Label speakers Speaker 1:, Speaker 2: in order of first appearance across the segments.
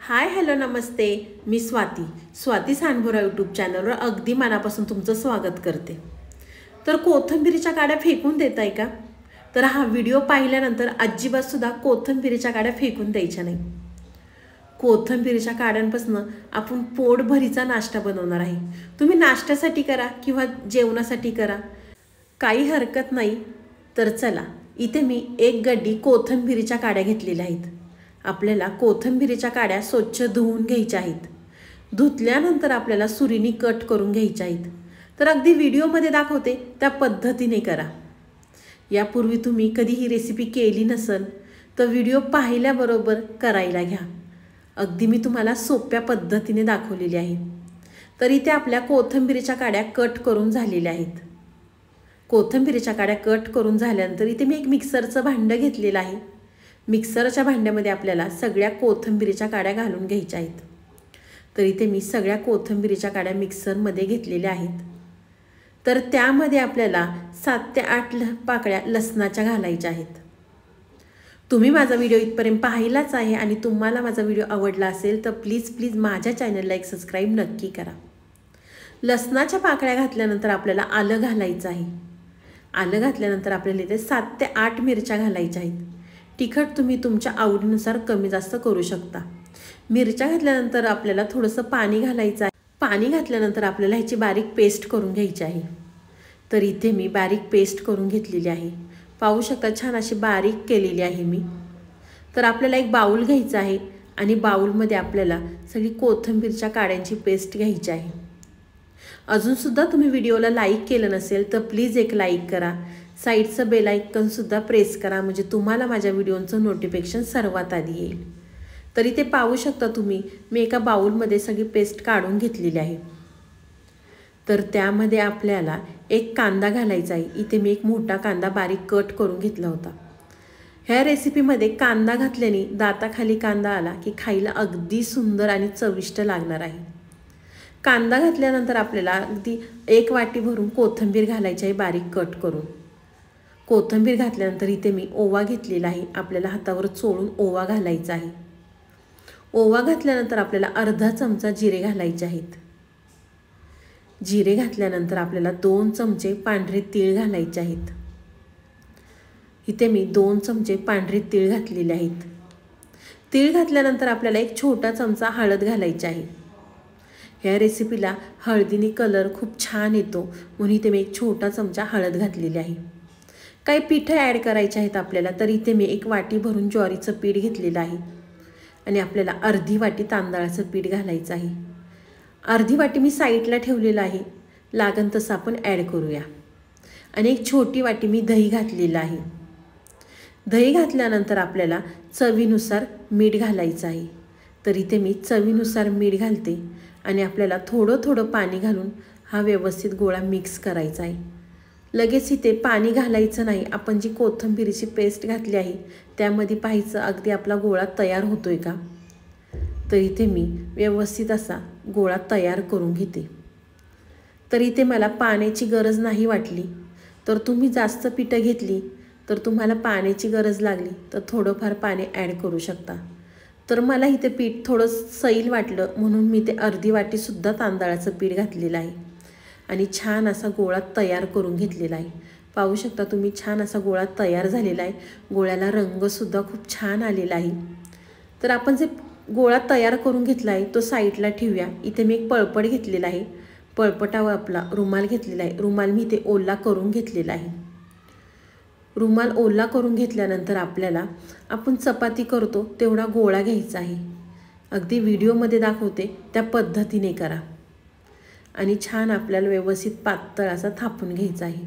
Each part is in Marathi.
Speaker 1: हाय हॅलो नमस्ते. मी स्वाती सांडभोरा यूट्यूब चॅनलवर अगदी मनापासून तुमचं स्वागत करते. तर कोथिंबीरीच्या काड्या फेकून देताय का? तर हा व्हिडिओ पाहिल्यानंतर अजिबात सुद्धा कोथिंबीरीच्या काड्या फेकून द्यायच्या नाही. कोथिंबीरीच्या काड्यांपासून आपण पोटभरीचा नाश्ता बनवणार आहे. तुम्ही नाश्त्यासाठी करा किंवा जेवणासाठी करा, काही हरकत नाही. तर चला, इथे मी एक गड्डी कोथिंबीरीच्या काड्या घेतलेल्या आहेत. आपल्याला कोथिंबीरीच्या काड्या स्वच्छ धुवून घ्यायच्या आहेत. धुतल्यानंतर आपल्याला सुरीने कट करून घ्यायच्या आहेत. तर अगदी व्हिडिओमध्ये दाखवते त्या पद्धतीने करा. यापूर्वी तुम्ही कधी ही रेसिपी केली नसेल तर व्हिडिओ पाहिल्याबरोबर करायला घ्या. अगदी मी तुम्हाला सोप्या पद्धतीने दाखवलेली आहे. तर इथे आपल्या कोथिंबीरीच्या काड्या कट करून झालेल्या आहेत. कोथिंबीरीच्या काड्या कट करून झाल्यानंतर इथे मी एक मिक्सरचं भांडं घेतलेलं आहे. मिक्सरच्या भांड्यामध्ये आपल्याला सगळ्या कोथिंबीरीच्या काड्या घालून घ्यायच्या आहेत. तर इथे मी सगळ्या कोथिंबीरीच्या काड्या मिक्सरमध्ये घेतलेल्या आहेत. तर त्यामध्ये आपल्याला 7 ते 8 पाकळ्या लसणाच्या घालायच्या आहेत. तुम्ही माझा व्हिडिओ इथपर्यंत पाहिलाच आहे आणि तुम्हाला माझा व्हिडिओ आवडला असेल तर प्लीज माझ्या चॅनलला एक सबस्क्राईब नक्की करा. लसणाच्या पाकळ्या घातल्यानंतर आपल्याला आलं घालायचं आहे. आलं घातल्यानंतर आपल्याला इथे 7 ते 8 मिरच्या घालायच्या आहेत. तिखट तुम्ही तुमच्या आवडीनुसार कमी जास्त करू शकता. मिरच्या घातल्यानंतर आपल्याला थोडंसं पाणी घालायचं आहे. पाणी घातल्यानंतर आपल्याला ह्याची बारीक पेस्ट करून घ्यायची आहे. तर इथे मी बारीक पेस्ट करून घेतलेली आहे. पाहू शकता, छान अशी बारीक केलेली आहे मी. तर आपल्याला एक बाऊल घ्यायचा आहे आणि बाऊलमध्ये आपल्याला सगळी कोथिंबीरच्या काड्यांची पेस्ट घ्यायची आहे. अजूनसुद्धा तुम्ही व्हिडिओला लाईक केलं नसेल तर प्लीज एक लाईक करा. साईडचं बेल आयकॉनसुद्धा प्रेस करा, म्हणजे तुम्हाला माझ्या व्हिडिओचं नोटिफिकेशन सर्वात आधी येईल. तर इथे पाहू शकता तुम्ही, मी एका बाऊलमध्ये सगळी पेस्ट काढून घेतलेली आहे. तर त्यामध्ये आपल्याला एक कांदा घालायचा आहे. इथे मी एक मोठा कांदा बारीक कट करून घेतला होता. ह्या रेसिपीमध्ये कांदा घातल्याने दाताखाली कांदा आला की खायला अगदी सुंदर आणि चविष्ट लागणार आहे. कांदा घातल्यानंतर आपल्याला अगदी 1 वाटी भरून कोथिंबीर घालायची आहे बारीक कट करून. कोथिंबीर घातल्यानंतर इथे मी ओवा घेतलेला आहे. आपल्याला हातावर चोळून ओवा घालायचा आहे. ओवा घातल्यानंतर आपल्याला अर्धा चमचा जिरे घालायचे आहेत. जिरे घातल्यानंतर आपल्याला 2 चमचे पांढरे तीळ घालायचे आहेत. इथे मी 2 चमचे पांढरे तीळ घातलेले आहेत. तीळ घातल्यानंतर आपल्याला एक छोटा चमचा हळद घालायची आहे. ह्या रेसिपीला हळदीने कलर खूप छान येतो, म्हणून इथे मी एक छोटा चमचा हळद घातलेली आहे. काही पीठ ॲड करायचे आहेत आपल्याला. तर इथे मी 1 वाटी भरून ज्वारीचं पीठ घेतलेलं आहे आणि आपल्याला अर्धी वाटी तांदळाचं पीठ घालायचं आहे. अर्धी वाटी मी साईडला ठेवलेलं आहे, लागन तसं आपण ॲड करूया. आणि एक छोटी वाटी मी दही घातलेलं आहे. दही घातल्यानंतर आपल्याला चवीनुसार मीठ घालायचं आहे. तर इथे मी चवीनुसार मीठ घालते आणि आपल्याला थोडं पाणी घालून हा व्यवस्थित गोळा मिक्स करायचा आहे. लगेच इथे पाणी घालायचं नाही. आपण जी कोथिंबीरीची पेस्ट घातली आहे त्यामध्ये पाहायचं अगदी आपला गोळा तयार होतोय का. तर इथे मी व्यवस्थित असा गोळा तयार करून घेते. तर इथे मला पाण्याची गरज नाही वाटली. तर तुम्ही जास्त पिठं घेतली तर तुम्हाला पाण्याची गरज लागली तर थोडंफार पाणी ॲड करू शकता. तर मला इथे पीठ थोडं सैल वाटलं म्हणून मी ते अर्धी वाटीसुद्धा तांदळाचं पीठ घातलेलं आहे आणि छान असा गोळा तयार करून घेतलेला आहे. पाहू शकता तुम्ही, छान असा गोळा तयार झालेला आहे. गोळ्याला रंगसुद्धा खूप छान आलेला आहे. तर आपण जे गोळा तयार करून घेतला आहे तो साईडला ठेवूया. इथे मी एक पळपट घेतलेला आहे. पळपटावर आपला रुमाल घेतलेला आहे. रुमाल मी इथे ओला करून घेतलेला आहे. रुमाल ओला करून घेतल्यानंतर आपल्याला आपण चपाती करतो तेवढा गोळा घ्यायचा आहे. अगदी व्हिडिओमध्ये दाखवते त्या पद्धतीने करा आणि छान आपल्याला व्यवस्थित पातळ असा थापून घ्यायचा आहे.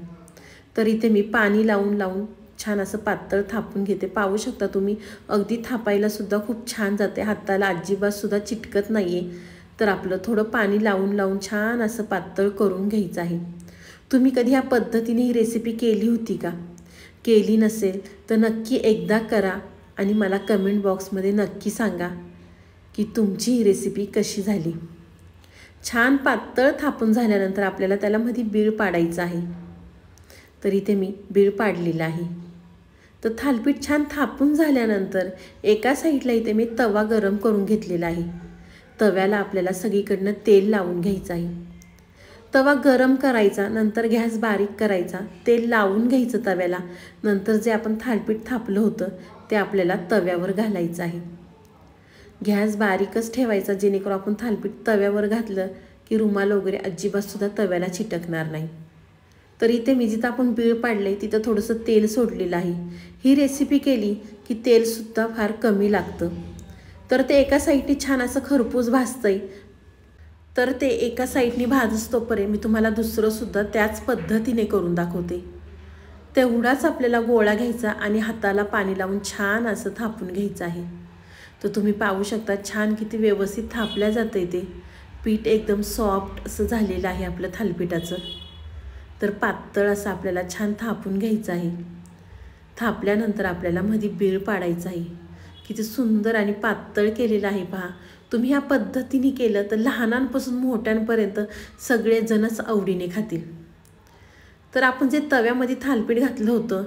Speaker 1: तर इथे मी पाणी लावून छान असं पातळ थापून घेते. पाहू शकता तुम्ही, अगदी थापायलासुद्धा खूप छान जाते. हाताला अजिबातसुद्धा चिटकत नाही आहे. तर आपलं थोडं पाणी लावून छान असं पातळ करून घ्यायचं आहे. तुम्ही कधी ह्या पद्धतीने ही रेसिपी केली होती का? केली नसेल तर नक्की एकदा करा आणि मला कमेंट बॉक्समध्ये नक्की सांगा की तुमची ही रेसिपी कशी झाली. छान पातळ थापून झाल्यानंतर आपल्याला त्याला मध्ये बीळ पाडायचं आहे. तर इथे मी बीळ पाडलेला आहे. तर थालीपीठ छान थापून झाल्यानंतर एका साईडला इथे मी तवा गरम करून घेतलेला आहे। तव्याला आपल्याला सगळीकडनं तेल लावून घ्यायचं आहे। तवा गरम करायचा, नंतर गॅस बारीक करायचा, तेल लावून घ्यायचं तव्याला। नंतर जे आपण थालीपीठ थापलं होतं ते आपल्याला तव्यावर घालायचं आहे। गॅस बारीकच ठेवायचा, जेणेकरून आपण थालीपीठ तव्यावर घातलं की रुमाल वगैरे अजिबात सुद्धा तव्याला चिटकणार नाही। तर इथे मी जिथं आपण बीळ पाडले तिथं थोडंसं तेल सोडलेलं आहे। ही रेसिपी केली की तेलसुद्धा फार कमी लागतं। तर ते एका साईडने छान असं खरपूस भाजतंय। तर ते एका साईडने भाजतोपर्यंत मी तुम्हाला दुसरंसुद्धा त्याच पद्धतीने करून दाखवते। तेवढाच आपल्याला गोळा घ्यायचा आणि हाताला पाणी लावून छान असं थापून घ्यायचं आहे। तर तुम्ही पाहू शकता छान किती व्यवस्थित थापल्या जाते ते पीठ, एकदम सॉफ्ट असं झालेलं आहे आपलं थालीपीठाचं। तर पातळ असं आपल्याला छान थापून घ्यायचं आहे। थापल्यानंतर आपल्याला मध्ये बीळ पाडायचं आहे। किती सुंदर आणि पातळ केलेलं आहे पहा। तुम्ही ह्या पद्धतीने केलं तर लहानांपासून मोठ्यांपर्यंत सगळेजणच आवडीने खातील। तर आपण जे तव्यामध्ये थालीपीठ घातलं होतं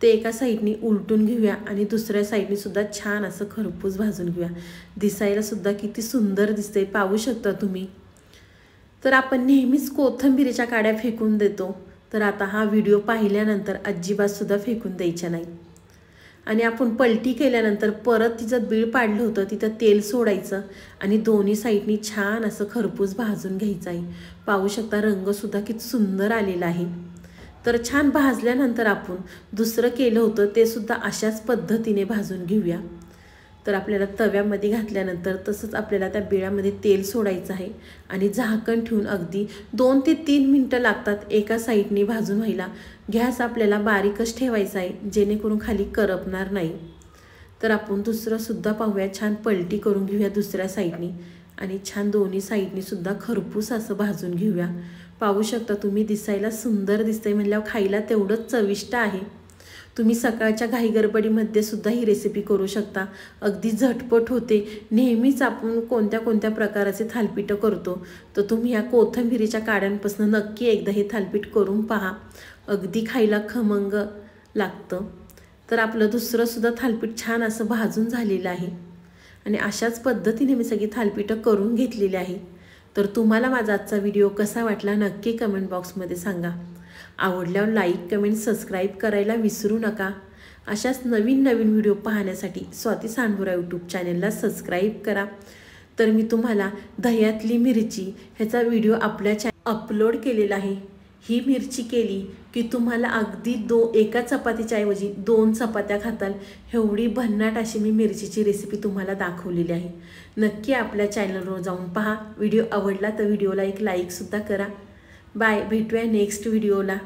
Speaker 1: ते एका साईडने उलटून घेऊया आणि दुसऱ्या साईडने सुद्धा छान असं खरपूस भाजून घेऊया। दिसायला सुद्धा किती सुंदर दिसते, पाहू शकता तुम्ही। तर आपण नेहमीच कोथिंबीरीच्या काड्या फेकून देतो, तर आता हा व्हिडिओ पाहिल्यानंतर अजिबात सुद्धा फेकून द्यायच्या नाही। आणि आपण पलटी केल्यानंतर परत तिचं बीळ पाडलं होतं तिथं तेल सोडायचं आणि दोन्ही साईडनी छान असं खरपूस भाजून घ्यायचं आहे। पाहू शकता रंगसुद्धा किती सुंदर आलेला आहे। तर छान भाजल्यानंतर आपण दुसरं केलं होतं ते सुद्धा अशाच पद्धतीने भाजून घेऊया। तर आपल्याला तव्यामध्ये घातल्यानंतर तसंच आपल्याला त्या बिळामध्ये तेल सोडायचं आहे आणि झाकण ठेवून अगदी 2 ते 3 मिनटं लागतात एका साईडने भाजून व्हायला। गॅस आपल्याला बारीकच ठेवायचा आहे, जेणेकरून खाली करपणार नाही। तर आपण दुसरंसुद्धा पाहूया, छान पलटी करून घेऊया दुसऱ्या साईडनी आणि छान दोन्ही साईडनी सुद्धा खरपूस असं भाजून घेऊया। पाहू शकता तुम्ही, दिसायला सुंदर दिसतंय म्हणल्यावर खायला तेवढंच चविष्ट आहे। तुम्ही सकाळच्या घाईगडबडीमध्ये सुद्धा ही रेसिपी करू शकता, अगदी झटपट होते। नेहमीच आपण कोणत्या प्रकाराचे थालीपीठ करतो, तर तुम्ही या कोथिंबीरीच्या काड्यांपासून नक्की एकदा हे थालीपीठ करून पहा, अगदी खायला खमंग लागतं। तर आपलं दुसरंसुद्धा थालीपीठ छान असं भाजून झालेलं आहे आणि अशाच पद्धतीने मी सगळी थालीपीठं करून घेतलेली आहे। तर तुम्हाला माझा आजचा व्हिडिओ कसा वाटला नक्की कमेंट बॉक्समध्ये सांगा। आवडल्यावर लाईक, कमेंट, सबस्क्राईब करायला विसरू नका। अशाच नवीन व्हिडिओ पाहण्यासाठी स्वाती सांडभोरा यूट्यूब चॅनलला सबस्क्राईब करा। तर मी तुम्हाला दह्यातली मिरची ह्याचा व्हिडिओ आपल्या अपलोड केलेला आहे। ही मिरची केली की तुम्हाला अगदी एका चपातीच्या ऐवजी 2 चपात्या खाताल, एवढी भन्नाट अशी मी मिरचीची रेसिपी तुम्हाला दाखवलेली आहे। नक्की आपल्या चॅनलवर जाऊन पहा। व्हिडिओ आवडला तर व्हिडिओला एक लाईकसुद्धा करा। बाय, भेटूया नेक्स्ट व्हिडिओला।